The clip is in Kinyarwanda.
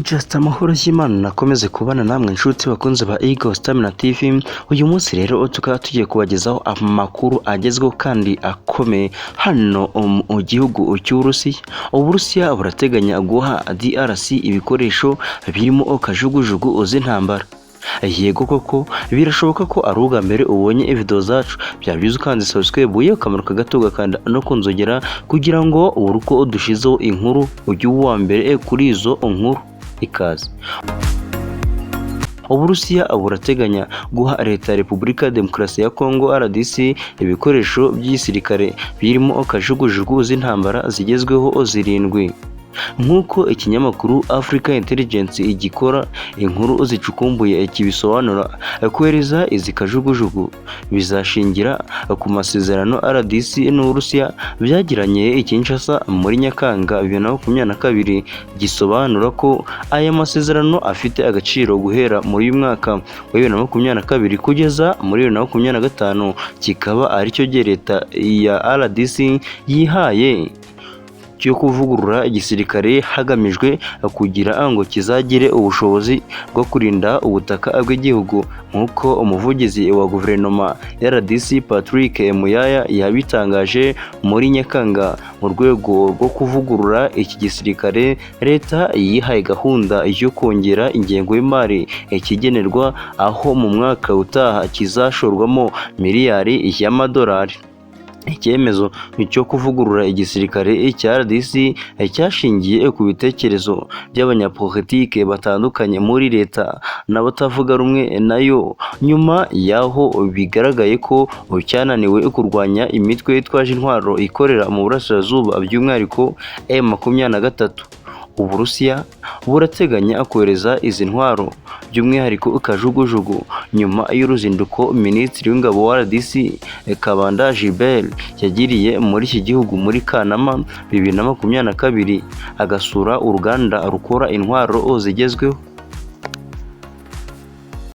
Just amahoro y'Imana nakomeze kubana namwe inshuti bakunze ba Eagle Stamina TV. Uyu munsi rero tukaba tugiye kubagezaho amakuru agezweho kandi akomeye hano mu gihugu cy'Uburusiya. Uburusiya burateganya guha DRC ibikoresho birimo kajugujugu z'intambara. Yego koko birashoboka ko ari ubwa mbere ubonye video zacu, byabyiza ukanze subscribe ukamanuka gato gakanda no kunzogera kugira ngo uruko dushizeho inkuru ujye uwa mbere kuri izo nkuru. Ikaze. Uburusiya burateganya guha leta ya Repubulika Demokarasi ya Kongo RDC ibikoresho by'igisirikare birimo kajugujugu z'intambara zigezweho zirindwi. Nk'uko ikinyamakuru Africa Intelligence igikora inkuru zicukumbuye kibisobanura, kohereza izi kajugujugu bizashingira ku masezerano RDC n'Uburusiya byagiranye i Kinshasa muri Nyakanga 2022. Gisobanura ko aya masezerano afite agaciro guhera muri uyu mwaka wa 2022 kugeza muri 2025, kikaba aricyo gihe leta ya RDC yihaye cyo kuvugurura igisirikare hagamijwe kugira ngo kizagire ubushobozi bwo kurinda ubutaka bw'igihugu, nk'uko umuvugizi wa guverinoma ya RDC Patrick Muyaya yabitangaje muri Nyakanga. Mu rwego rwo kuvugurura iki gisirikare, leta yihaye gahunda yo kongera ingengo y'imari ikigenerwa, aho mu mwaka utaha kizashorwamo miliyari y'amadolari. Icyemezo cyo kuvugurura igisirikare cya RDC cyashingiye ku bitekerezo by'abanyapolitike batandukanye muri leta n'abatavuga rumwe nayo, nyuma yaho bigaragaye ko cyananiwe kurwanya imitwe yitwaje intwaro ikorera mu burasirazuba, by'umwihariko M23. Uburusiya burateganya kohereza izi ntwaro by'umwihariko kajugujugu nyuma y'uruzinduko Minisitiri w'Ingabo wa RDC Kabanda Gilbert yagiriye muri iki gihugu muri Kanama 2022, agasura uruganda rukora intwaro zigezweho.